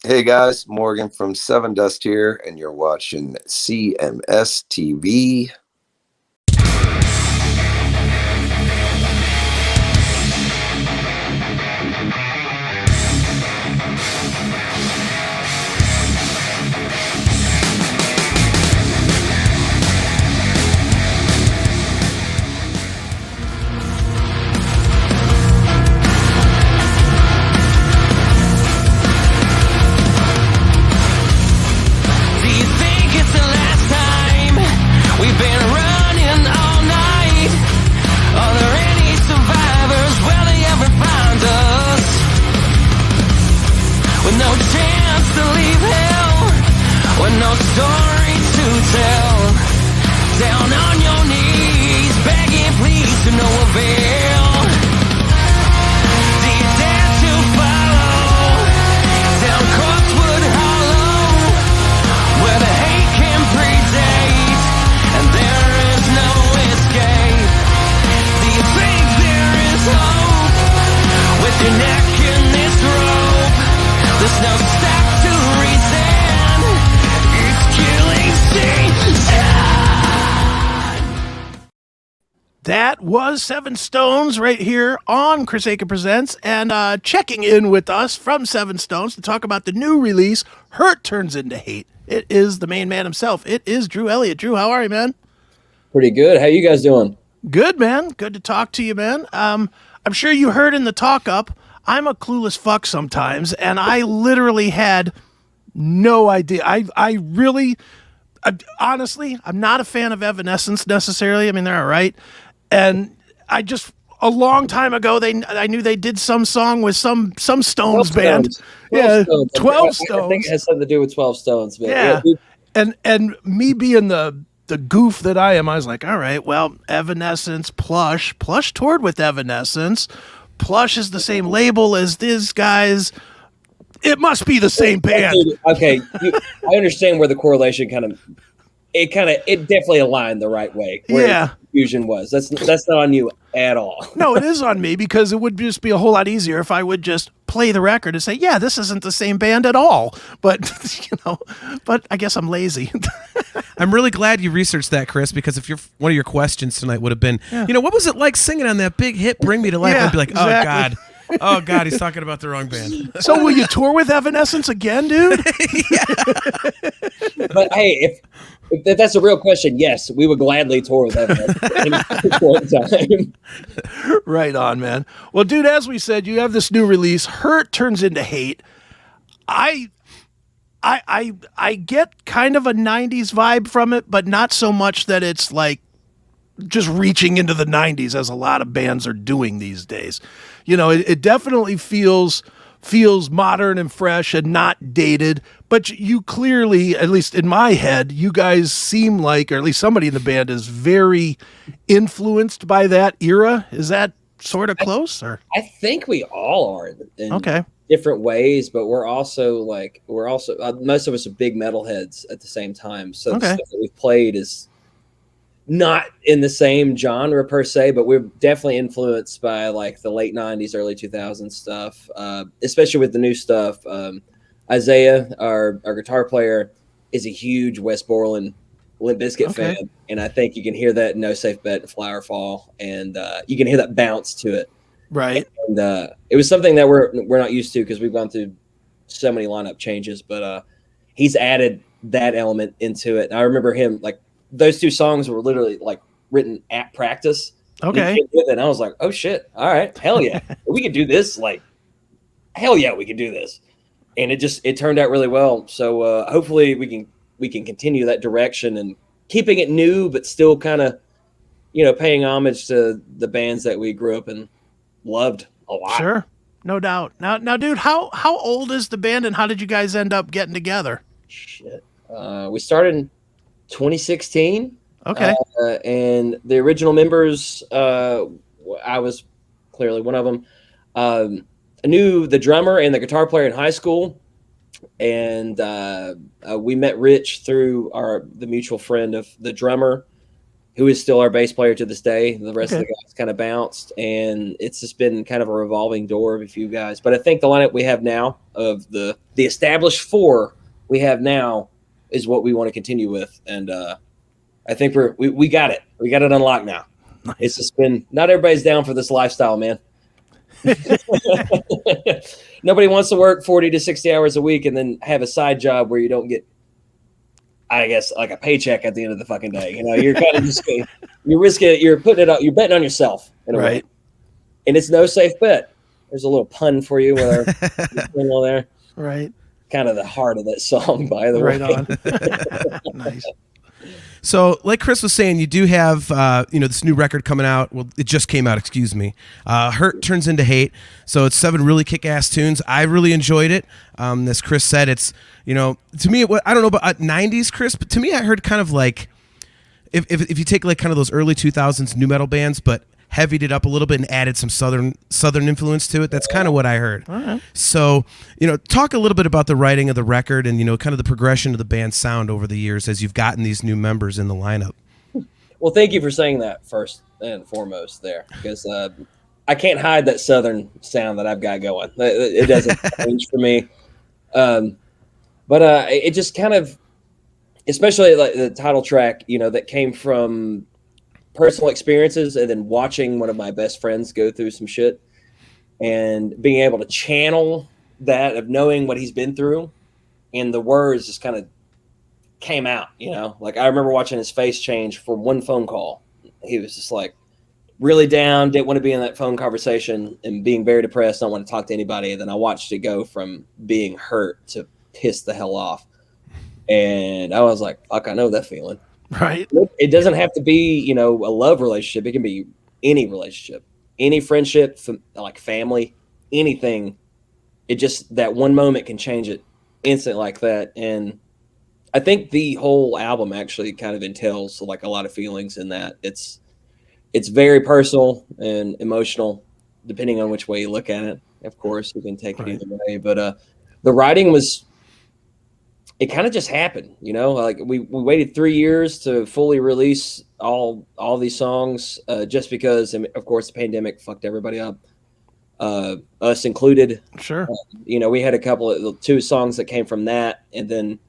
Hey guys, Morgan from Seven Dust here, and you're watching CMS TV. That was Sevenstones right here on CHRIS Akin Presents, and checking in with us from Sevenstones to talk about the new release, Hurt Turns Into Hate. It is the main man himself. It is Drew Elliott. Drew, how are you, man? Pretty good. How you guys doing? Good, man. Good to talk to you, man. I'm sure you heard in the talk-up, I'm a clueless fuck sometimes, and I literally had no idea. Honestly, I'm not a fan of Evanescence necessarily. I mean, they're all right. And I just, a long time ago, I knew they did some song with some Stones band. 12 Stones. I think it has something to do with 12 Stones. Man. Yeah. And me being the goof that I am, I was like, all right, well, Evanescence, Plush toured with Evanescence. Plush is the same label as these guys. It must be the same band. Okay, I understand where the correlation it definitely aligned the right way. Yeah. Confusion was. That's not on you at all. No, it is on me because it would just be a whole lot easier if I would just play the record and say, yeah, this isn't the same band at all. But, but I guess I'm lazy. I'm really glad you researched that, Chris, because if one of your questions tonight would have been, what was it like singing on that big hit, Bring Me to Life? I'd be like, exactly. Oh, God, he's talking about the wrong band. So will you tour with Evanescence again, dude? But hey, if that's a real question, yes, we would gladly tour with Evanescence time. Right on, man. Well, dude, as we said, you have this new release, Hurt Turns Into Hate. I get kind of a 90s vibe from it, but not so much that it's like just reaching into the 90s as a lot of bands are doing these days. It definitely feels modern and fresh and not dated, but you clearly, at least in my head, you guys seem like, or at least somebody in the band is very influenced by that era. Is that sort of close? Or I think we all are in different ways, but we're also most of us are big metalheads at the same time. So the stuff that we've played is not in the same genre per se, but we're definitely influenced by like the late 90s, early 2000s stuff, especially with the new stuff. Isaiah, our guitar player, is a huge Wes Borland Limp Bizkit fan, and I think you can hear that in No Safe Bet and Flower Fall, and you can hear that bounce to it. Right. And it was something that we're not used to because we've gone through so many lineup changes, but he's added that element into it. And I remember him, like, those two songs were literally like written at practice. Okay. And I was like, oh shit. All right. Hell yeah. We could do this. Like, hell yeah, we could do this. And it turned out really well. So hopefully we can continue that direction and keeping it new, but still kind of, paying homage to the bands that we grew up and loved a lot. Sure. No doubt. Now, dude, how old is the band and how did you guys end up getting together? Shit. We started in 2016. Okay. And the original members, I was clearly one of them. I knew the drummer and the guitar player in high school, and we met Rich through the mutual friend of the drummer, who is still our bass player to this day. The rest of the guys kind of bounced, and it's just been kind of a revolving door of a few guys. But I think the lineup we have now of the established 4 we have now is what we want to continue with. And I think we got it. We got it unlocked now. Nice. It's just been, not everybody's down for this lifestyle, man. Nobody wants to work 40 to 60 hours a week and then have a side job where you don't get, I guess, like a paycheck at the end of the fucking day. You know, you're kind of just, you're risking it. You're putting it out. You're betting on yourself in a way. And it's no safe bet. There's a little pun for you with our there. Right. Kind of the heart of that song, by the way. Right on. Nice. So, like Chris was saying, you do have, this new record coming out. Well, it just came out, excuse me. Hurt Turns Into Hate. So it's 7 really kick-ass tunes. I really enjoyed it. As Chris said, it's, to me, I don't know about 90s, Chris, but to me, I heard kind of like, if you take like kind of those early 2000s new metal bands, but heavied it up a little bit and added some southern influence to it. That's kind of what I heard. Right. So, talk a little bit about the writing of the record and, kind of the progression of the band's sound over the years as you've gotten these new members in the lineup. Well, thank you for saying that first and foremost there, because I can't hide that southern sound that I've got going. It doesn't change for me. But it just kind of, especially like the title track, that came from personal experiences and then watching one of my best friends go through some shit and being able to channel that, of knowing what he's been through, and the words just kind of came out, like I remember watching his face change from one phone call. He was just like really down, didn't want to be in that phone conversation and being very depressed, don't want to talk to anybody. And then I watched it go from being hurt to pissed the hell off. And I was like, fuck, I know that feeling. Right. It doesn't have to be, a love relationship. It can be any relationship, any friendship, like family, anything. It just, that one moment can change it instant like that. And I think the whole album actually kind of entails like a lot of feelings in that. It's very personal and emotional, depending on which way you look at it. Of course, you can take it either way. But the writing was, it kind of just happened, like we waited 3 years to fully release all these songs, just because, of course, the pandemic fucked everybody up, us included. Sure. We had a couple of 2 songs that came from that. And then,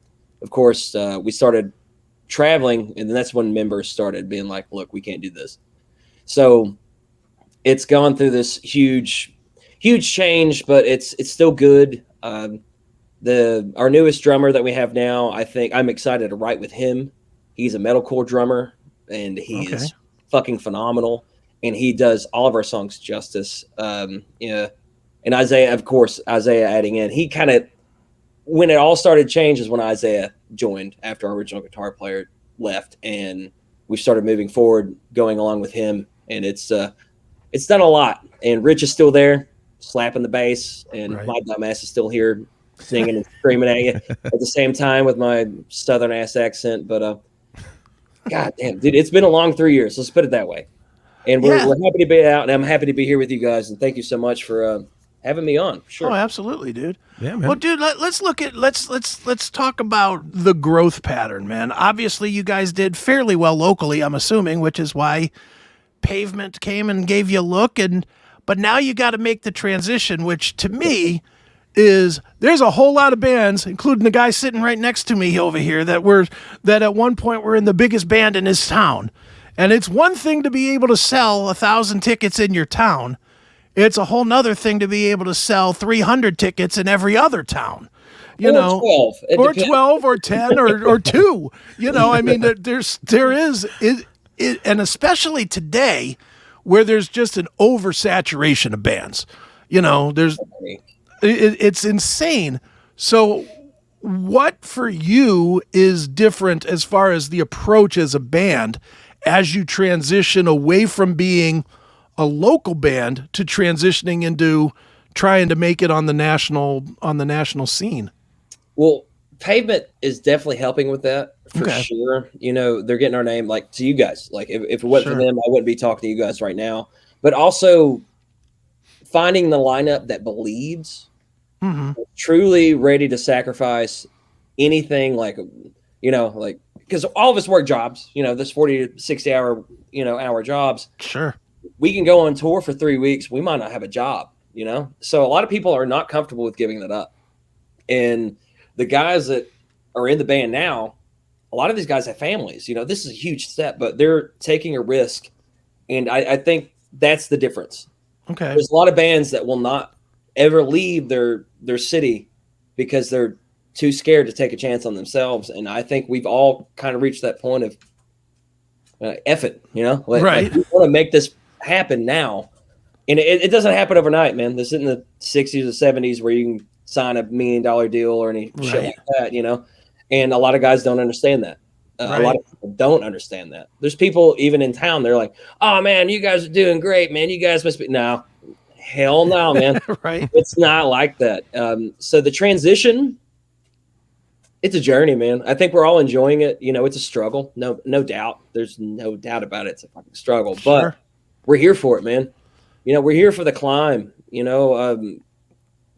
of course, we started traveling, and then that's when members started being like, look, we can't do this. So it's gone through this huge change, but it's still good. Our newest drummer that we have now, I think I'm excited to write with him. He's a metalcore drummer, and he is fucking phenomenal. And he does all of our songs justice. And Isaiah, of course, adding in, he kind of, when it all started change is when Isaiah joined after our original guitar player left, and we started moving forward, going along with him. And it's done a lot. And Rich is still there, slapping the bass, and my dumbass is still here, singing and screaming at you at the same time with my southern ass accent. But god damn, dude, it's been a long 3 years, let's put it that way. And we're happy to be out, and I'm happy to be here with you guys, and thank you so much for having me on. Sure. Oh, absolutely, dude. Yeah, man. Well, dude, let's talk about the growth pattern, man. Obviously you guys did fairly well locally, I'm assuming, which is why Pavement came and gave you a look, but now you got to make the transition, which to me is, there's a whole lot of bands, including the guy sitting right next to me over here, that at one point were in the biggest band in his town. And it's one thing to be able to sell 1,000 tickets in your town. It's a whole nother thing to be able to sell 300 tickets in every other town. Or 12. Or 12 or 10 or 2. I mean, there is, and especially today where there's just an oversaturation of bands. It's insane. So what for you is different as far as the approach as a band as you transition away from being a local band to transitioning into trying to make it on the national scene? Well, Pavement is definitely helping with that for sure. They're getting our name like to you guys. Like if it wasn't for them, I wouldn't be talking to you guys right now. But also finding the lineup that believes, truly ready to sacrifice anything, like because all of us work jobs, this 40 to 60 hour jobs. Sure. We can go on tour for 3 weeks. We might not have a job, So a lot of people are not comfortable with giving that up. And the guys that are in the band now, a lot of these guys have families. This is a huge step, but they're taking a risk. And I think that's the difference. Okay. There's a lot of bands that will not ever leave their city because they're too scared to take a chance on themselves. And I think we've all kind of reached that point of F it, right. We want to make this happen now. And it doesn't happen overnight, man. This isn't the 60s or 70s where you can sign $1 million deal or any shit like that, And a lot of guys don't understand that. A lot of people don't understand that. There's people even in town, they're like, oh man, you guys are doing great, man. You guys must be. No, hell no, man. Right. It's not like that. So the transition, it's a journey, man. I think we're all enjoying it. It's a struggle. No doubt. There's no doubt about it. It's a fucking struggle, but we're here for it, man. We're here for the climb,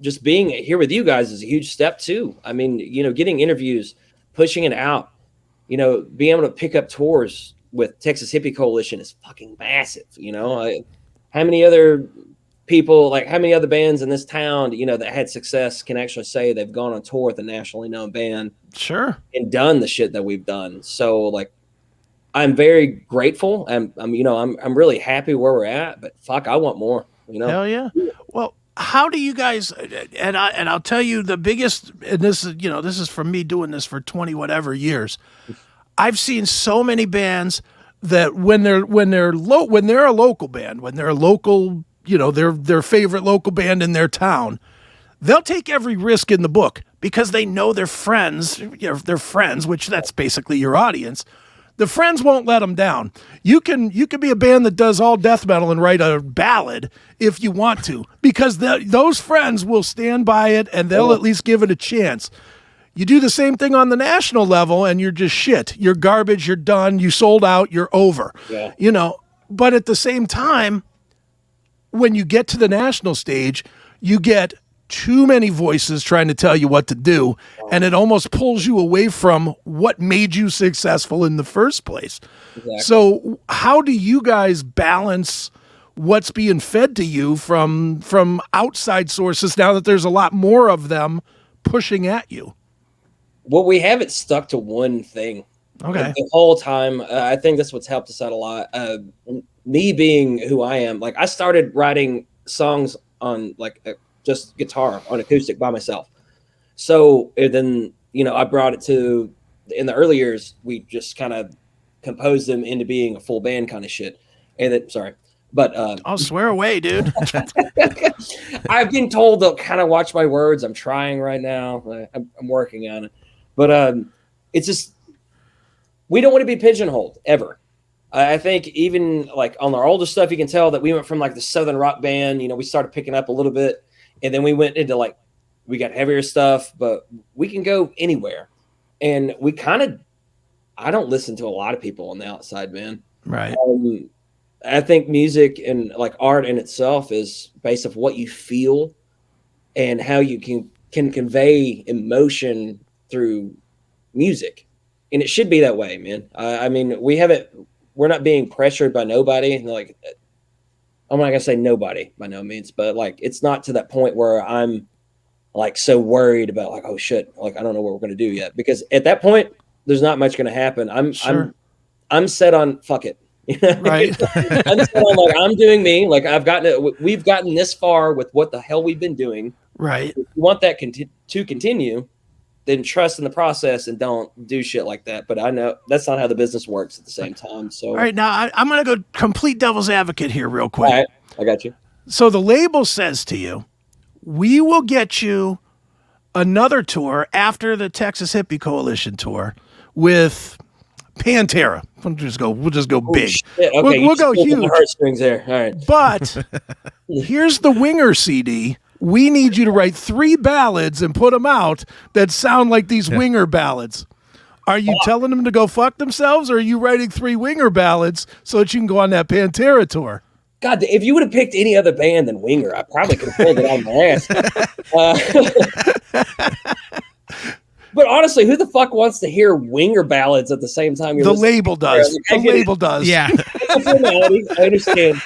just being here with you guys is a huge step too. I mean, getting interviews, pushing it out, being able to pick up tours with Texas Hippie Coalition is fucking massive. How many other people, how many other bands in this town, that had success can actually say they've gone on tour with a nationally known band, sure, and done the shit that we've done. So I'm very grateful. I'm really happy where we're at, but fuck, I want more. Hell yeah. Well, how do you guys? And I'll tell you the biggest. And this is this is from me doing this for 20 whatever years. I've seen so many bands that when they're a local band, when they're a local, their favorite local band in their town, they'll take every risk in the book because they know their friends. Their friends, which that's basically your audience. The friends won't let them down. You can be a band that does all death metal and write a ballad if you want to, because those friends will stand by it and they'll at least give it a chance. You do the same thing on the national level and you're just shit. You're garbage. You're done. You sold out. You're over. Yeah. But at the same time, when you get to the national stage, you get too many voices trying to tell you what to do, and it almost pulls you away from what made you successful in the first place. Exactly. So how do you guys balance what's being fed to you from outside sources now that there's a lot more of them pushing at you? Well, we haven't stuck to one thing. Okay. The whole time. I think that's what's helped us out a lot. Me being who I am, I started writing songs on just guitar on acoustic by myself. So then, I brought it to, in the early years, we just kind of composed them into being a full band kind of shit. And then, sorry, but I'll swear away, dude. I've been told to kind of watch my words. I'm trying right now. I'm working on it, but it's just, we don't want to be pigeonholed ever. I think even on our older stuff, you can tell that we went from the Southern rock band, we started picking up a little bit. And then we went into we got heavier stuff, but we can go anywhere. And we I don't listen to a lot of people on the outside, man. Right. I think music and art in itself is based off what you feel and how you can convey emotion through music. And it should be that way, man. I mean, we're not being pressured by nobody. I'm not gonna say nobody by no means, but it's not to that point where I'm so worried about oh shit, I don't know what we're gonna do yet, because at that point there's not much gonna happen. I'm set on fuck it. Right. I'm set on I'm doing me. We've gotten this far with what the hell we've been doing. Right. If you want that to continue, then trust in the process and don't do shit like that. But I know that's not how the business works at the same time. So, all right, now I'm going to go complete devil's advocate here real quick. All right, I got you. So the label says to you, we will get you another tour after the Texas Hippie Coalition tour with Pantera. We'll just go big. Shit. Okay, we'll go huge. Heartstrings there. All right. But here's the Winger CD. We need you to write 3 ballads and put them out that sound like these Winger ballads. Are you telling them to go fuck themselves, or are you writing 3 Winger ballads so that you can go on that Pantera tour? God, if you would have picked any other band than Winger, I probably could have pulled it on my ass. But honestly, who the fuck wants to hear winger ballads at the same time? The label does. The label does. Yeah. I understand.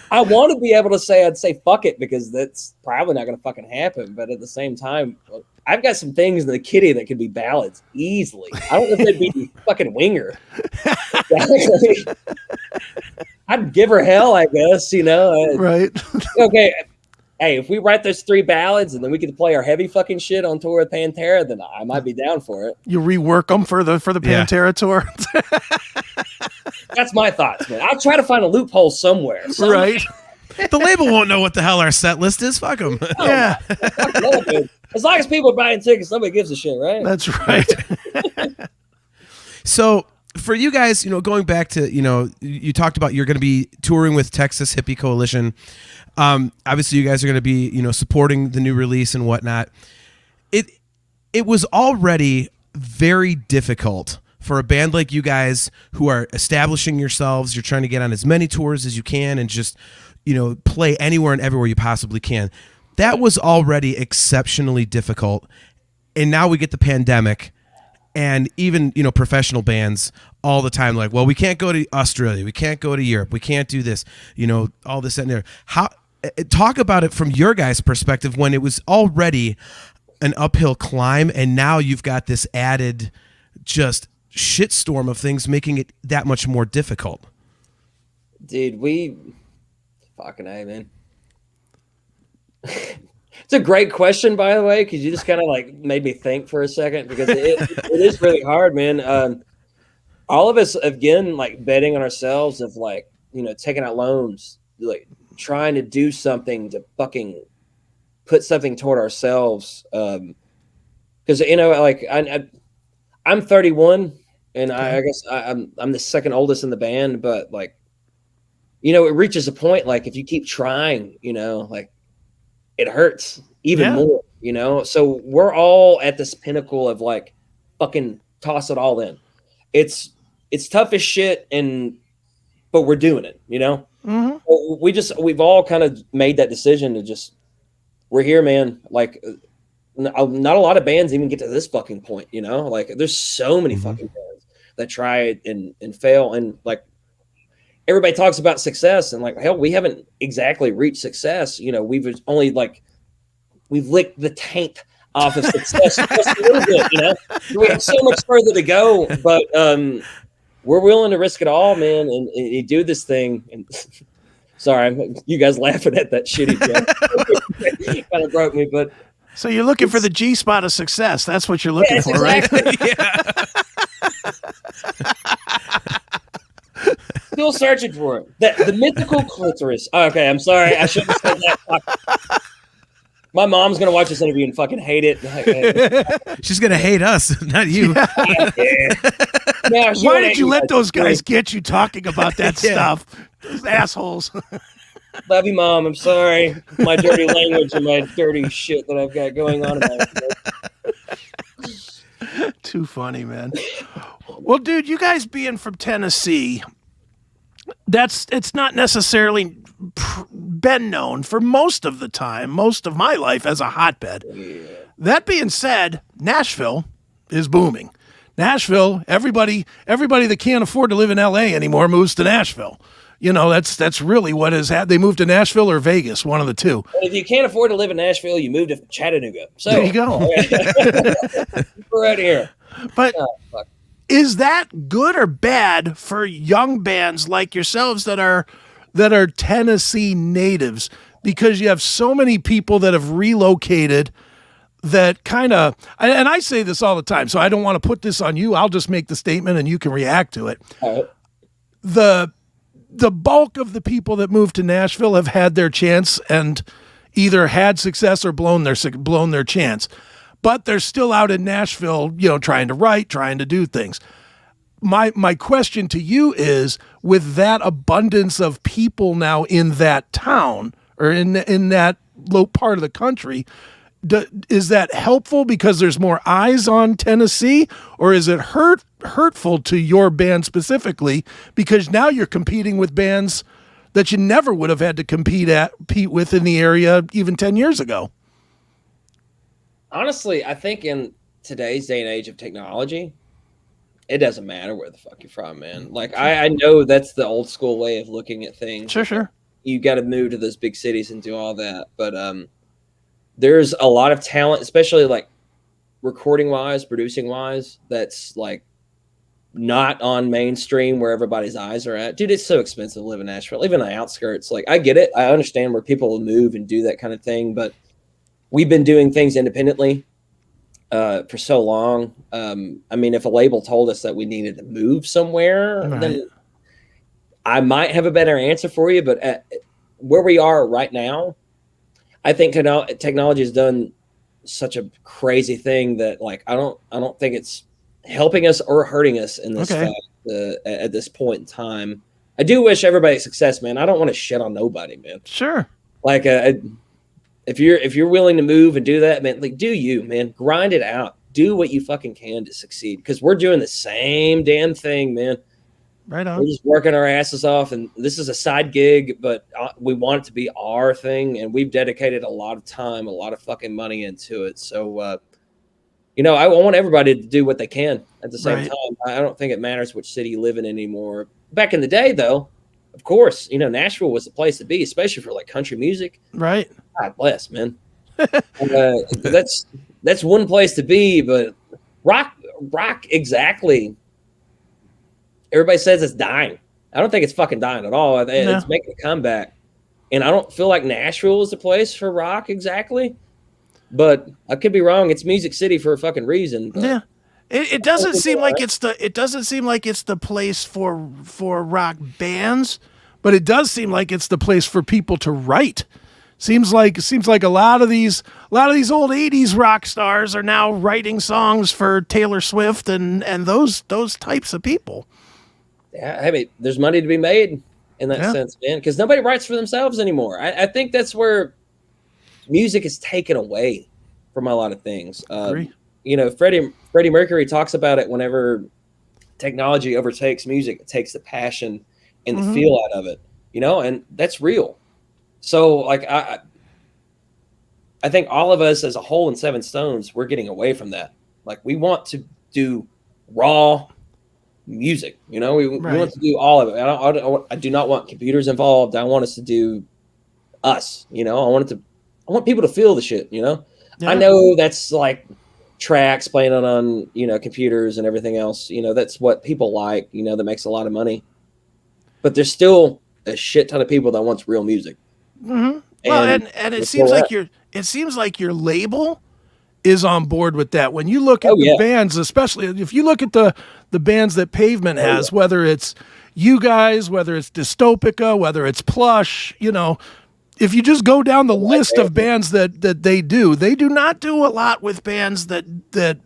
I want to be able to say, I'd say fuck it, because that's probably not going to fucking happen. But at the same time, I've got some things in the kitty that could be ballads easily. I don't know if they'd be fucking winger. I'd give her hell, I guess, you know. Right. Okay. Hey, if we write those 3 ballads and then we get to play our heavy fucking shit on tour with Pantera, then I might be down for it. You rework them for the Pantera tour. That's my thoughts, man. I'll try to find a loophole somewhere. Right. The label won't know what the hell our set list is. Fuck them. Yeah. As long as people are buying tickets, nobody gives a shit, right? That's right. So for you guys, you know, going back to, you know, you talked about you're going to be touring with Texas Hippie Coalition. Obviously, you guys are going to be, you know, supporting the new release and whatnot. It was already very difficult for a band like you guys who are establishing yourselves. You're trying to get on as many tours as you can and just, you know, play anywhere and everywhere you possibly can. That was already exceptionally difficult. And now we get the pandemic, and even, you know, professional bands all the time, like, well, we can't go to Australia, we can't go to Europe, we can't do this, you know, all this and there. Talk about it from your guys' perspective when it was already an uphill climb, and now you've got this added just shitstorm of things making it that much more difficult. Dude, fucking A, man. It's a great question, by the way, because you just kind of like made me think for a second, because it is really hard, man. All of us, again, like betting on ourselves of, like, you know, taking out loans, like trying to do something to fucking put something toward ourselves. Because, you know, like I'm 31, and I guess I'm the second oldest in the band, but, like, you know, it reaches a point, like, if you keep trying, you know, like, it hurts even more, you know? So we're all at this pinnacle of, like, fucking toss it all in. It's tough as shit, but we're doing it, you know? Mm-hmm. We've all kind of made that decision to just, we're here, man. Like, not a lot of bands even get to this fucking point, you know? Like, there's so many fucking bands that try and fail. And, like, everybody talks about success, and, like, hell, we haven't exactly reached success. You know, we've licked the taint off of success just a little bit, you know? We have so much further to go, but we're willing to risk it all, man, and you do this thing. And sorry, you guys laughing at that shitty joke. Kind of broke me, but so you're looking for the G spot of success. That's what you're looking for, exactly. Right? Yeah. Still searching for it. The mythical clitoris. Okay, I'm sorry. I shouldn't have said that. My mom's going to watch this interview and fucking hate it. She's going to hate us, not you. Yeah, why did you let those guys get you talking about that stuff? Those assholes. Love you, Mom. I'm sorry. My dirty language and my dirty shit that I've got going on about it. Too funny, man. Well, dude, you guys being from Tennessee, it's not necessarily been known for most of the time, most of my life, as a hotbed. Yeah. That being said, Nashville is booming. Nashville, everybody that can't afford to live in LA anymore moves to Nashville. You know, that's really what has happened. They moved to Nashville or Vegas, one of the two. If you can't afford to live in Nashville, you move to Chattanooga. So there you go. We're right here. But is that good or bad for young bands like yourselves that are Tennessee natives? Because you have so many people that have relocated that kind of, and I say this all the time, so I don't want to put this on you. I'll just make the statement and you can react to it. All right. The bulk of the people that moved to Nashville have had their chance and either had success or blown their chance. But they're still out in Nashville, you know, trying to write, trying to do things. My question to you is, with that abundance of people now in that town or in that low part of the country, is that helpful because there's more eyes on Tennessee, or is it hurtful to your band specifically because now you're competing with bands that you never would have had to compete with in the area even 10 years ago? honestly, I think in today's day and age of technology, it doesn't matter where the fuck you're from, man. Like I know that's the old school way of looking at things. Sure. You got to move to those big cities and do all that, but there's a lot of talent, especially like recording wise, producing wise, that's like not on mainstream where everybody's eyes are at. Dude, it's so expensive to live in Nashville, even on the outskirts. Like, I get it. I understand where people will move and do that kind of thing, but we've been doing things independently for so long. I mean, if a label told us that we needed to move somewhere, then I might have a better answer for you. But at where we are right now, I think technology has done such a crazy thing that, like, I don't think it's helping us or hurting us in this fact, at this point in time. I do wish everybody success, man. I don't want to shit on nobody, man. Sure. Like, if you're willing to move and do that, man, like, do you, man, grind it out, do what you fucking can to succeed. Because we're doing the same damn thing, man. Right on. We're just working our asses off, and this is a side gig, but we want it to be our thing, and we've dedicated a lot of time, a lot of fucking money into it. So, I want everybody to do what they can at the same time. I don't think it matters which city you live in anymore. Back in the day, though, of course, Nashville was the place to be, especially for like country music. Right. God bless, man. That's one place to be, but rock exactly. Everybody says it's dying. I don't think it's fucking dying at all. It's making a comeback, and I don't feel like Nashville is the place for rock exactly. But I could be wrong. It's Music City for a fucking reason. Yeah, it doesn't seem like it's the place for rock bands, but it does seem like it's the place for people to write. Seems like a lot of these old '80s rock stars are now writing songs for Taylor Swift and those types of people. Yeah, I mean, there's money to be made in that sense, man. Because nobody writes for themselves anymore. I think that's where music is taken away from a lot of things. Freddie Mercury talks about it whenever technology overtakes music. It takes the passion and the feel out of it, and that's real. So, like, I think all of us as a whole in Sevenstones, we're getting away from that. Like, we want to do raw music, we want to do all of it. I do not want computers involved. I want us to do us, I want people to feel the shit, Yeah. I know that's like tracks playing on computers and everything else. That's what people like, that makes a lot of money. But there's still a shit ton of people that wants real music. Mm-hmm. And it seems like your label is on board with that. When you look at the bands, especially if you look at the bands that Pavement has, whether it's you guys, whether it's Dystopica, whether it's Plush, if you just go down the list of bands that they do not do a lot with bands that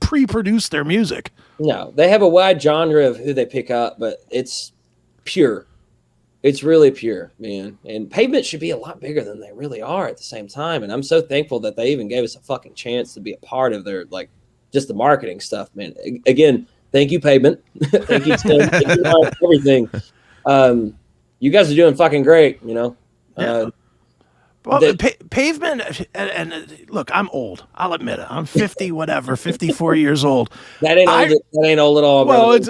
pre-produce their music. No, they have a wide genre of who they pick up, but it's pure. It's really pure, man. And Pavement should be a lot bigger than they really are at the same time. And I'm so thankful that they even gave us a fucking chance to be a part of their, like, just the marketing stuff, man. Again, thank you, Pavement. Thank you, Tim. Thank you for everything. You guys are doing fucking great, Pavement, and look, I'm old. I'll admit it. I'm 50, whatever, 54 years old. That ain't old at all. It's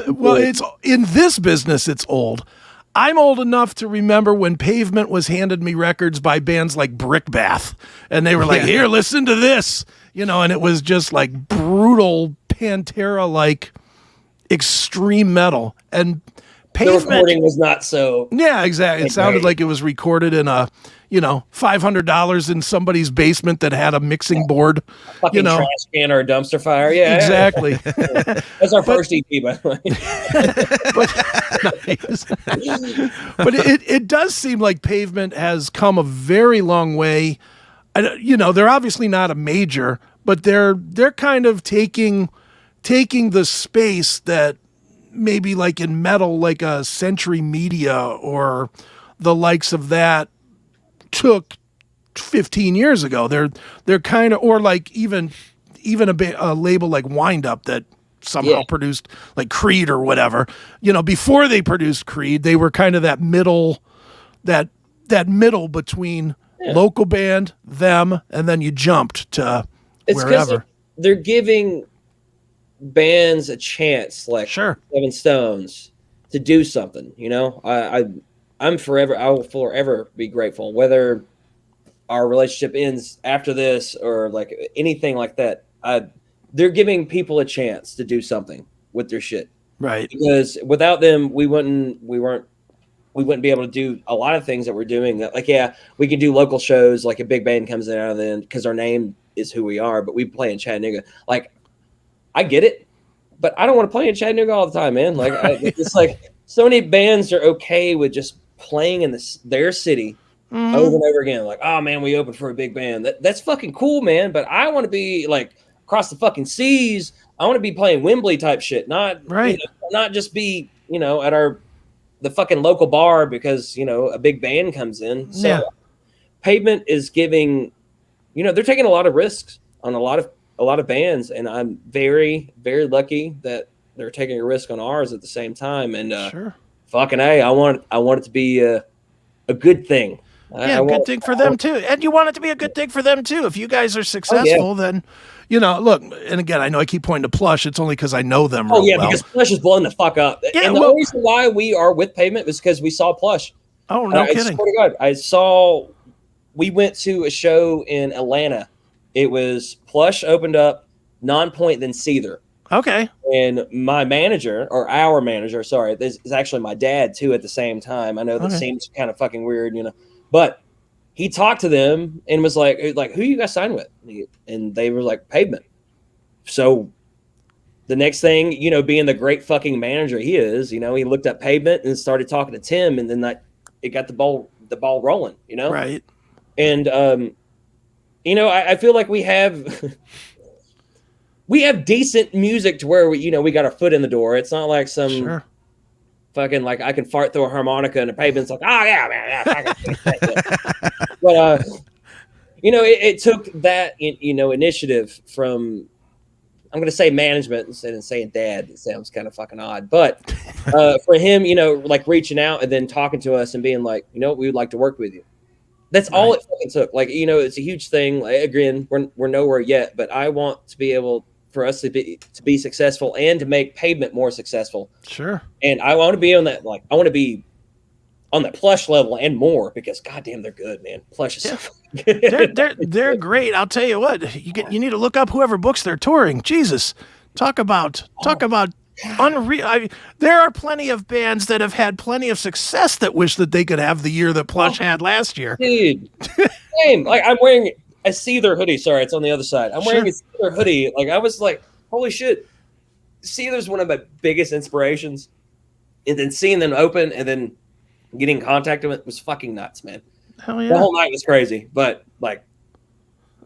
in this business, it's old. I'm old enough to remember when Pavement was handed me records by bands like Brickbath, and they were like, "Here, listen to this," and it was just like brutal Pantera-like extreme metal. And Pavement, the recording was not so. Yeah, exactly. It sounded like it was recorded in a, $500 in somebody's basement that had a mixing board. A fucking trash can or a dumpster fire. Yeah, exactly. That's our first EP, by the way. But it does seem like Pavement has come a very long way. They're obviously not a major, but they're kind of taking the space that maybe like in metal, like a Century Media or the likes of that took 15 years ago. They're kind of, or like even a label like Wind Up that somehow produced like Creed or whatever. Before they produced Creed, they were kind of that middle between local band, them, and then you jumped to wherever. They're giving bands a chance, like Sevenstones, to do something. You know, I will forever be grateful, whether our relationship ends after this or like anything like that. They're giving people a chance to do something with their shit, right? Because without them, we wouldn't be able to do a lot of things that we're doing. Like, yeah, we can do local shows, like a big band comes in out of then because our name is who we are, but we play in Chattanooga. Like, I get it, but I don't want to play in Chattanooga all the time, man. Like, it's like so many bands are okay with just playing in their city over and over again. Like, oh man, we opened for a big band. That's fucking cool, man. But I want to be like across the fucking seas. I want to be playing Wembley type shit, not not just be at the fucking local bar because a big band comes in. So Pavement is giving, they're taking a lot of risks on a lot of bands, and I'm very, very lucky that they're taking a risk on ours at the same time. And fucking A, I want it to be a good thing. Yeah, good thing for them too. And you want it to be a good thing for them too. If you guys are successful, then look, and again, I know I keep pointing to Plush. It's only because I know them real well. Because Plush is blowing the fuck up. Yeah, and the only reason why we are with Pavement is because we saw Plush. Oh, no kidding. I swear to God, we went to a show in Atlanta. It was Plush opened up, Nonpoint, then Seether. Okay. And my manager, or our manager, sorry, this is actually my dad too at the same time. I know that seems kind of fucking weird, but he talked to them and was like, who you guys signed with? And they were like, Pavement. So the next thing, being the great fucking manager he is, he looked at Pavement and started talking to Tim, and then it got the ball rolling, Right. And I feel like we have decent music to where we got our foot in the door. It's not like some fucking like I can fart through a harmonica and the Pavement's like, oh yeah, man, yeah. But it took that initiative from, I'm going to say management instead of saying dad. It sounds kind of fucking odd, but for him, like reaching out and then talking to us and being like, we would like to work with you. That's all it fucking took. Like, it's a huge thing. Like, again, we're nowhere yet, but I want to be able for us to be successful and to make Pavement more successful. Sure. And I want to be on that. Like, I want to be on that Plush level and more because goddamn, they're good, man. Plush is so good. They're great. I'll tell you what. You need to look up whoever books their touring. Jesus, talk about unreal. There are plenty of bands that have had plenty of success that wish that they could have the year that Plush had last year. Dude, same. Like, I'm wearing a Seether hoodie. Sorry, it's on the other side. I'm wearing a Seether hoodie. Like, I was like, holy shit. Seether's one of my biggest inspirations. And then seeing them open and then getting in contact with it was fucking nuts, man. Hell yeah. The whole night was crazy. But, like,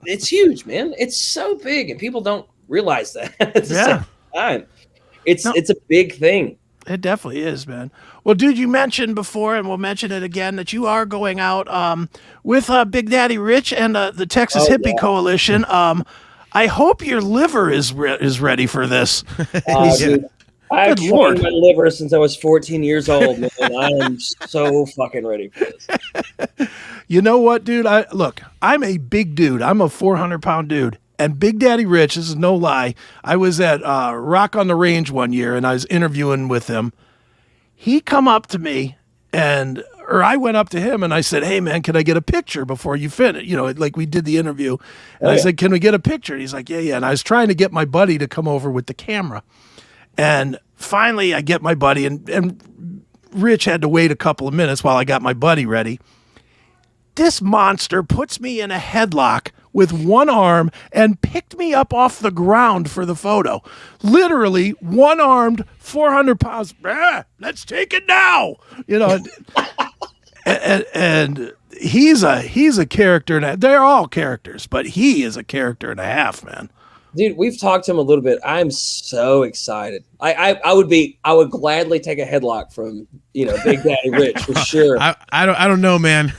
it's huge, man. It's so big, and people don't realize that at the same time. It's a big thing. It definitely is, man. Well, dude, you mentioned before, and we'll mention it again, that you are going out with Big Daddy Rich and the Texas Hippie Coalition. I hope your liver is ready for this. Dude, I've trained my liver since I was 14 years old, man. I am so fucking ready for this. You know what, dude? I'm a big dude. I'm a 400-pound dude. And Big Daddy Rich, this is no lie, I was at Rock on the Range one year, and I was interviewing with him. He come up to me, or I went up to him, and I said, hey, man, can I get a picture before you finish? Like we did the interview. And I said, can we get a picture? And he's like, yeah. And I was trying to get my buddy to come over with the camera. And finally, I get my buddy, and Rich had to wait a couple of minutes while I got my buddy ready. This monster puts me in a headlock with one arm and picked me up off the ground for the photo. Literally, one-armed, 400 pounds. Let's take it now. And he's a character. They're all characters, but he is a character and a half, man. Dude, we've talked to him a little bit. I'm so excited. I would gladly take a headlock from Big Daddy Rich for sure. I don't know, man.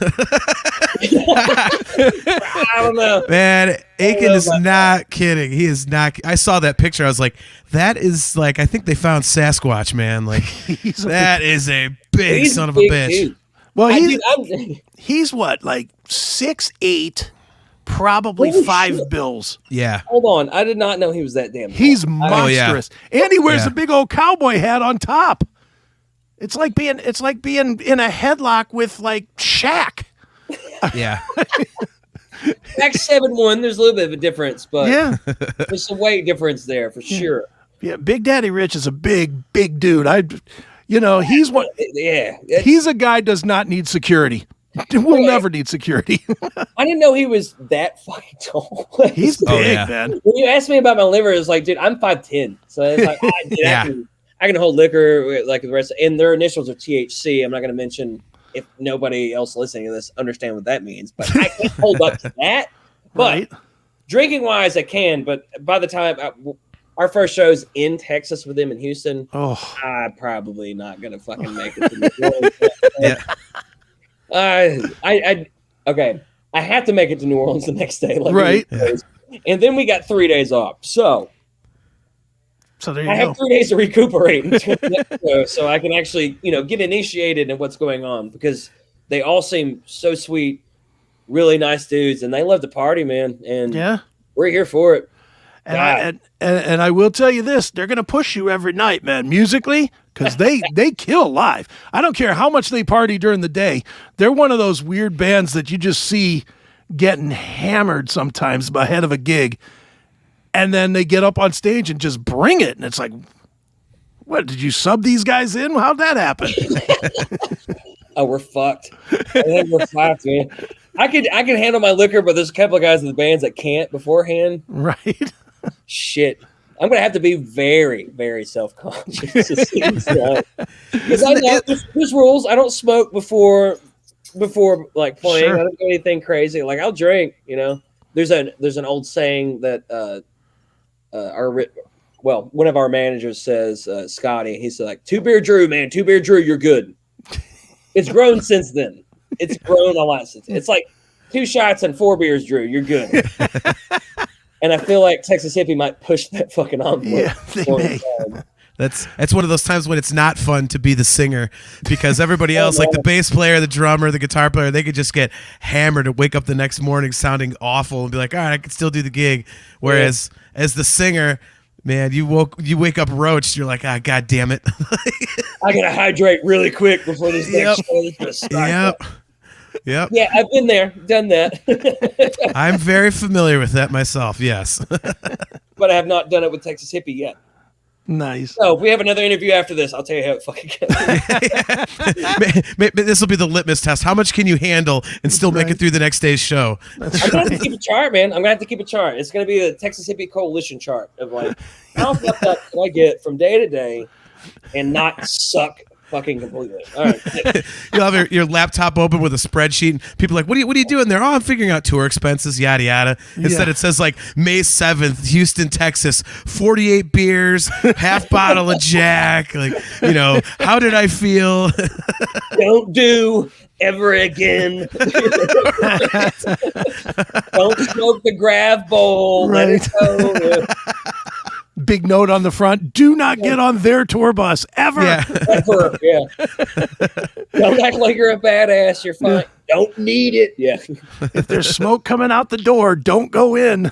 I don't know, man. Akin is not kidding. He is not. I saw that picture. I was like, that is like, I think they found Sasquatch, man. Like that is a big son of a bitch. Dude. Well, he's what, like 6'8", probably Holy 5 shit. bills. Yeah. Hold on, I did not know he was that damn tall. He's monstrous, and he wears Yeah. a big old cowboy hat on top. It's like being in a headlock with like Shaq. Yeah. Back 7'1", there's a little bit of a difference, but Yeah, there's some weight difference there for sure. yeah. Big Daddy Rich is a big dude. He's one. Yeah, He's a guy does not need security. Will never need security. I didn't know he was that fucking tall. He's big, Oh, yeah. man. When you asked me about my liver, it's like, dude, I'm 5'10", so it's like, Yeah. I can hold liquor like the rest, and their initials are THC. I'm not going to mention if nobody else listening to this understand what that means, but I can't hold up to that. But Right. drinking wise, I can. But by the time our first show's in Texas with them in Houston, I'm probably not going to fucking make it. To New Orleans. Okay. I have to make it to New Orleans the next day, Right. And then we got 3 days off. So there you I go. have 3 days to recuperate until the next show, so I can actually, get initiated in what's going on, because they all seem so sweet, really nice dudes, and they love to party, man. And Yeah. we're here for it. And I will tell you this: they're going to push you every night, man, musically, because they kill live. I don't care how much they party during the day. They're one of those weird bands that you just see getting hammered sometimes ahead of a gig, and then they get up on stage and just bring it, and it's like, what, did you sub these guys in? How'd that happen? Oh, we're fucked. I think we're fucked, man. I can handle my liquor, but there's a couple of guys in the bands that can't beforehand. Right. Shit. I'm gonna have to be very, very self-conscious. Because I know there's rules. I don't smoke before like playing. Sure. I don't do anything crazy. Like, I'll drink. There's an old saying that one of our managers says, Scotty. He said, like, 2 beer Drew, man. 2 beer Drew, you're good. It's grown since then. It's grown a lot since then. It's like 2 shots and 4 beers, Drew. You're good. And I feel like Texas Hippie might push that fucking envelope. Yeah, they may. That's one of those times when it's not fun to be the singer, because everybody else, like the bass player, the drummer, the guitar player, they could just get hammered and wake up the next morning sounding awful and be like, all right, I can still do the gig. Whereas as the singer, man, you wake up roached. You're like, God damn it. I gotta hydrate really quick before this next show is gonna start. Yep. Yeah, I've been there, done that. I'm very familiar with that myself. Yes. But I have not done it with Texas Hippie yet. Nice. So if we have another interview after this, I'll tell you how it fucking goes. This will be the litmus test. How much can you handle and still make it through the next day's show? I'm gonna have to keep a chart, man. I'm gonna have to keep a chart. It's gonna be the Texas Hippie Coalition chart of like, how fucked up can I get from day to day and not suck fucking completely. All right. You'll have your laptop open with a spreadsheet, and people are like, what are you doing there? Oh, I'm figuring out tour expenses, yada yada. Instead, it says like May 7th, Houston, Texas, 48 beers, half bottle of Jack. Like, how did I feel? Don't do ever again. Don't smoke the Grav Bowl. Right. Let it go. Big note on the front: do not get on their tour bus ever. Yeah. Ever. Yeah. Don't act like you're a badass. You're fine. Don't need it. Yeah. If there's smoke coming out the door, don't go in.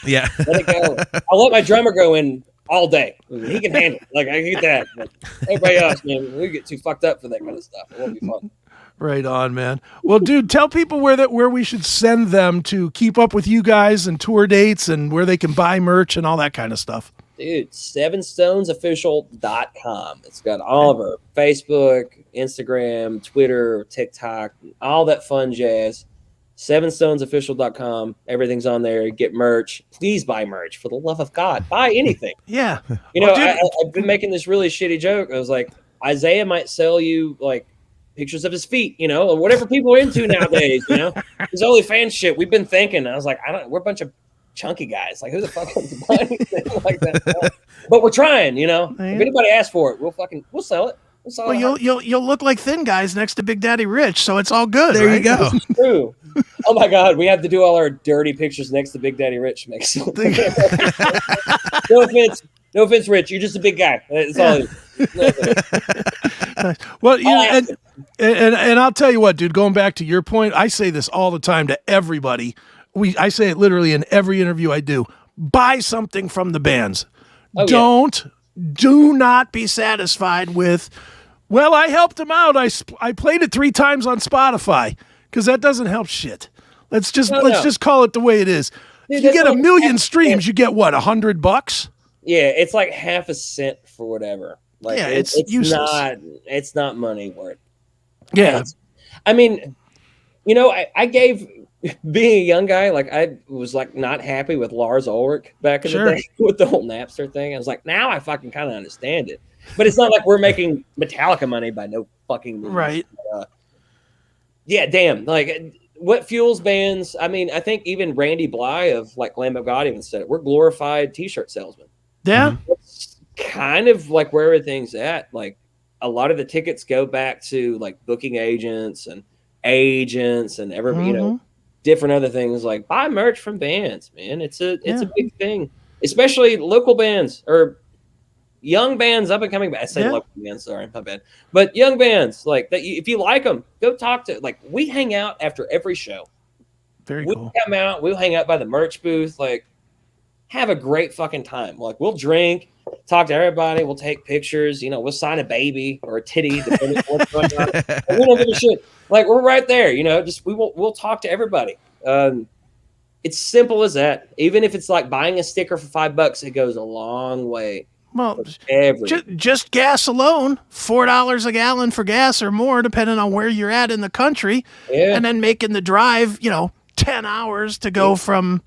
Yeah. Let it go. I'll let my drummer go in all day. He can handle it. Like, I get that. But everybody else, man, we get too fucked up for that kind of stuff. It won't be fun. Right on, man. Well, dude, tell people where we should send them to keep up with you guys and tour dates and where they can buy merch and all that kind of stuff. Dude, SevenstonesOfficial.com. It's got all of our Facebook, Instagram, Twitter, TikTok, all that fun jazz. SevenstonesOfficial.com. Everything's on there. Get merch. Please buy merch. For the love of God, buy anything. Yeah. I've been making this really shitty joke. I was like, Isaiah might sell you like pictures of his feet, or whatever people are into nowadays, His OnlyFans shit. We've been thinking. I was like, we're a bunch of chunky guys. Like, who the fuck wants to buy anything like that? But we're trying, If anybody asks for it, we'll sell it. Well, you'll look like thin guys next to Big Daddy Rich, so it's all good. There right? you go. This is true. Oh my God, we have to do all our dirty pictures next to Big Daddy Rich. No offense, Rich. You're just a big guy. That's all. Well, And I'll tell you what, dude, going back to your point, I say this all the time to everybody. I say it literally in every interview I do. Buy something from the bands. Oh, Do not be satisfied with, well, I helped them out. I played it 3 times on Spotify, because that doesn't help shit. Let's just call it the way it is. Dude, if you get like 1 million streams, you get what, $100? Yeah, it's like half a cent for whatever. Like, yeah, it's useless. It's not money worth. Yeah. I mean, I gave, being a young guy, like I was like not happy with Lars Ulrich back in the day with the whole Napster thing. I was like, now I fucking kind of understand it. But it's not like we're making Metallica money by no fucking means. Right. Yeah, damn. Like, what fuels bands? I mean, I think even Randy Bly of like Lamb of God even said it. We're glorified T-shirt salesmen. Yeah. It's kind of like where everything's at. Like, a lot of the tickets go back to like booking agents and different other things, like buy merch from bands, man. It's a big thing, especially local bands or young bands, up and coming bands. I say local bands, sorry, my bad. But young bands, like that, if you like them, go talk to. Like, we hang out after every show. Very cool. We'll come out, we'll hang out by the merch booth, like have a great fucking time. Like, we'll drink, talk to everybody, we'll take pictures, we'll sign a baby or a titty, depending on what's going on. We don't give a shit. Like, we're right there, we'll talk to everybody. It's simple as that. Even if it's like buying a sticker for $5, it goes a long way. Well, just gas alone, $4 a gallon for gas or more, depending on where you're at in the country. Yeah. And then making the drive, 10 hours to go from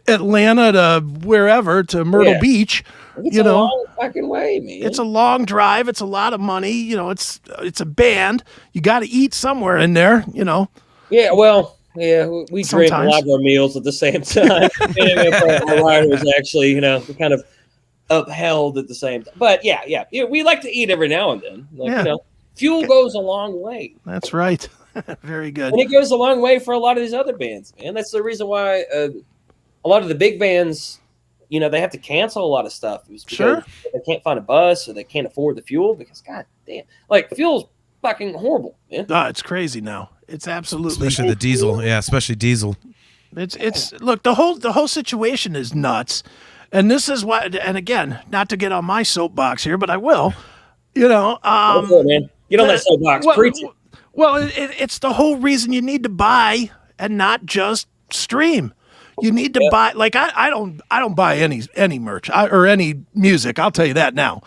Atlanta to wherever, to Myrtle Beach. It's a long fucking way, man. It's a long drive. It's a lot of money. It's a band. You got to eat somewhere in there, Yeah, well, we drink a lot of our meals at the same time. Our riders actually, kind of upheld at the same time. But yeah, we like to eat every now and then. Like, fuel goes a long way. That's right. Very good. And it goes a long way for a lot of these other bands, man. That's the reason why a lot of the big bands, they have to cancel a lot of stuff. Sure. They can't find a bus or they can't afford the fuel because, god damn, like, fuel's fucking horrible, man. It's crazy now. It's absolutely, especially the diesel. Yeah, especially diesel. It's look, the whole situation is nuts. And this is why, and again, not to get on my soapbox here, but I will, man. Get on that soapbox, preach it. Well, it's the whole reason you need to buy and not just stream. You need to buy, like, I don't buy any merch or any music. I'll tell you that now.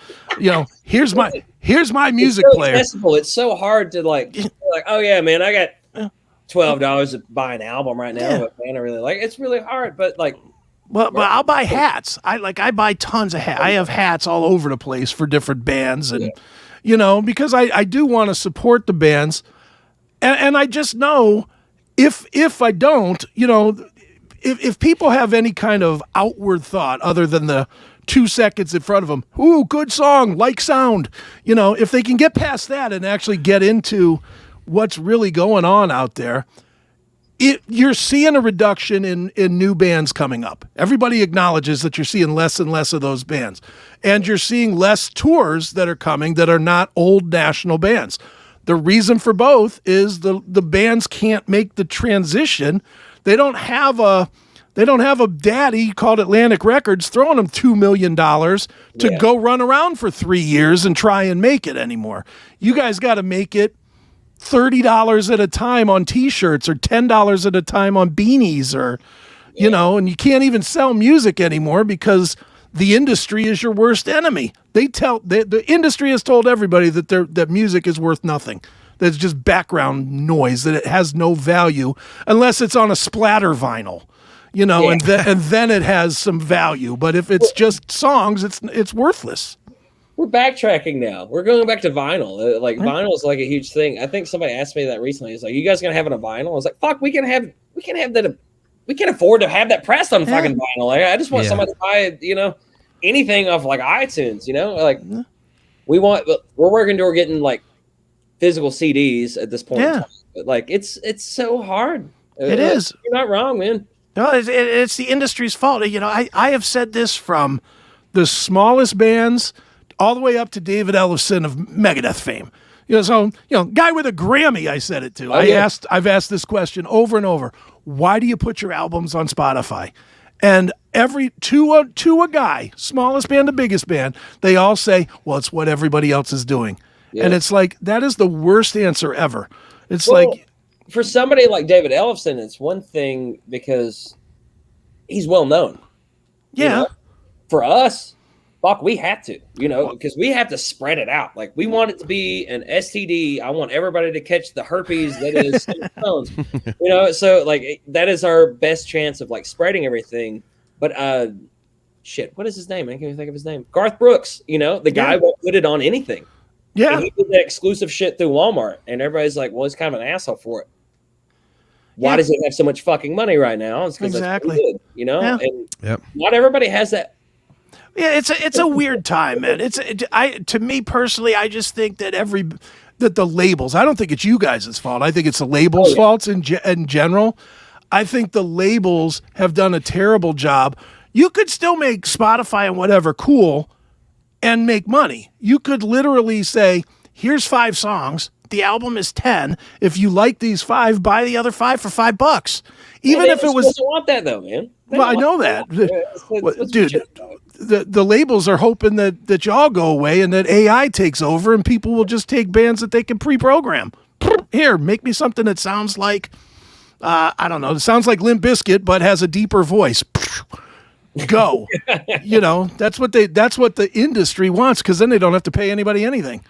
Here's my music player. Accessible. It's so hard to like, oh yeah, man, I got $12 to buy an album right now. But man, I really like. It's really hard, but like. Well, but I'll buy hats. I buy tons of hats. I have hats all over the place for different bands, and because I do want to support the bands, and I just know if I don't, if people have any kind of outward thought other than the 2 seconds in front of them, ooh, good song, like sound, if they can get past that and actually get into what's really going on out there. You're seeing a reduction in new bands coming up. Everybody acknowledges that you're seeing less and less of those bands. And you're seeing less tours that are coming that are not old national bands. The reason for both is the bands can't make the transition. They don't have a daddy called Atlantic Records throwing them $2 million to go run around for 3 years and try and make it anymore. You guys got to make it $30 at a time on T-shirts or $10 at a time on beanies, or and you can't even sell music anymore because the industry is your worst enemy. The industry has told everybody that music is worth nothing. That's just background noise, that it has no value unless it's on a splatter vinyl. And then it has some value. But if it's just songs, it's worthless. We're backtracking now. We're going back to vinyl. Vinyl is like a huge thing. I think somebody asked me that recently. It's like, you guys gonna have it on vinyl? I was like, fuck, we can have that. We can't afford to have that pressed on fucking vinyl. Like, I just want somebody to buy, anything off like iTunes. We're working toward getting like physical CDs at this point. Yeah. But like, it's so hard. It is. You're not wrong, man. No, it's the industry's fault. I have said this from the smallest bands all the way up to David Ellefson of Megadeth fame. Guy with a Grammy, I said it to. I've asked this question over and over. Why do you put your albums on Spotify? And to a guy, smallest band to biggest band, they all say, well, it's what everybody else is doing. Yeah. And it's like, that is the worst answer ever. It's for somebody like David Ellefson, it's one thing because he's well known. Yeah. For us, fuck, we had to, because we have to spread it out. Like, we want it to be an STD. I want everybody to catch the herpes that is Sevenstones. So like that is our best chance of like spreading everything. But shit, what is his name? I can't even think of his name. Garth Brooks, the guy won't put it on anything. Yeah. And he did that exclusive shit through Walmart, and everybody's like, well, he's kind of an asshole for it. Why does he have so much fucking money right now? It's because that's good, And not everybody has that. Yeah, it's a weird time, man. To me personally, I just think that the labels. I don't think it's you guys' fault. I think it's the labels' faults in general. I think the labels have done a terrible job. You could still make Spotify and whatever cool and make money. You could literally say, "Here's 5 songs. The album is 10. If you like these 5, buy the other 5 for $5." Even if it was, they want that though, man. Well, I know that, dude. The labels are hoping that y'all go away and that AI takes over and people will just take bands that they can pre-program. Here, make me something that sounds like, I don't know, it sounds like Limp Bizkit but has a deeper voice. Go. That's what the industry wants, because then they don't have to pay anybody anything.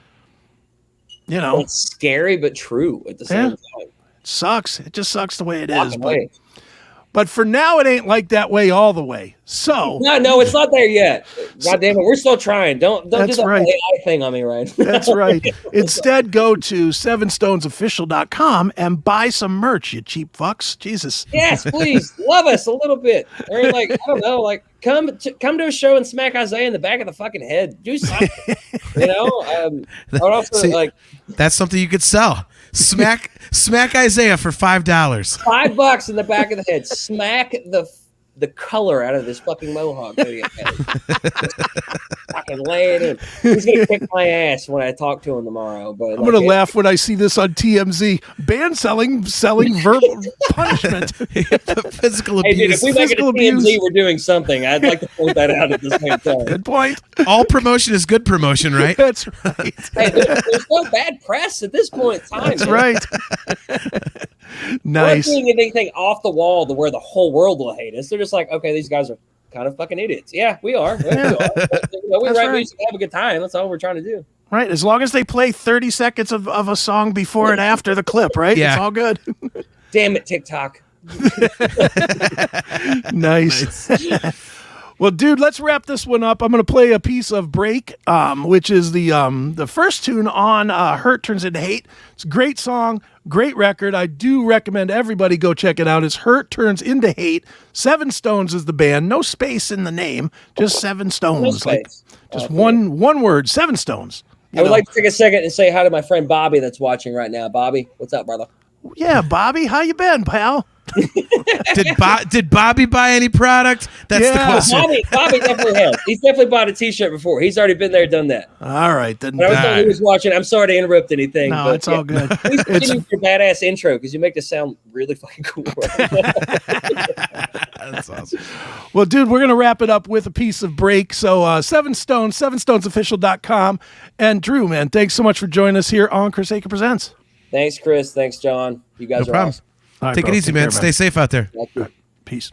It's scary but true at the same time. It sucks. It just sucks the way it is. But for now, it ain't like that way all the way. So no, it's not there yet. God damn it, we're still trying. Don't do that AI thing on me, right? That's right. Instead, go to sevenstonesofficial.com and buy some merch, you cheap fucks. Jesus. Yes, please. Love us a little bit. Or like, I don't know, like come to a show and smack Isaiah in the back of the fucking head. Do something. I would also that's something you could sell. Smack Isaiah for $5. $5 in the back of the head. Smack the color out of this fucking mohawk. Fucking lay it in. He's gonna kick my ass when I talk to him tomorrow. But I'm gonna laugh when I see this on TMZ. Band selling verbal punishment, physical abuse. Hey, dude, if we make it a TMZ, we're doing something. I'd like to point that out at the same time. Good point. All promotion is good promotion, right? That's right. Hey, there's no bad press at this point in time. That's right. Nice. We're not doing anything off the wall to where the whole world will hate us. They're just like, okay, these guys are kind of fucking idiots. Yeah, we are. Yeah. We write music and have a good time. That's all we're trying to do. Right. As long as they play 30 seconds of a song before and after the clip, right? Yeah. It's all good. Damn it, TikTok. Nice. Well, dude, let's wrap this one up. I'm going to play a piece of Break, which is the first tune on Hurt Turns Into Hate. It's a great song, great record. I do recommend everybody go check it out. It's Hurt Turns Into Hate. Sevenstones is the band. No space in the name, just Sevenstones. No space. Just one word, Sevenstones. I would like to take a second and say hi to my friend Bobby that's watching right now. Bobby, what's up, brother? Yeah, Bobby, how you been, pal? Did Bobby buy any product? That's the question. Bobby definitely has. He's definitely bought a T-shirt before. He's already been there, done that. All right, then. I was told he was watching. I'm sorry to interrupt anything. No, it's all good. Please continue your badass intro because you make this sound really fucking cool. That's awesome. Well, dude, we're gonna wrap it up with a piece of Break. So, Sevenstones, sevenstonesofficial.com, and Drew, man, thanks so much for joining us here on CHRIS Akin Presents. Thanks, Chris. Thanks, John. You guys are awesome. Take it easy, man. Stay safe out there. Peace.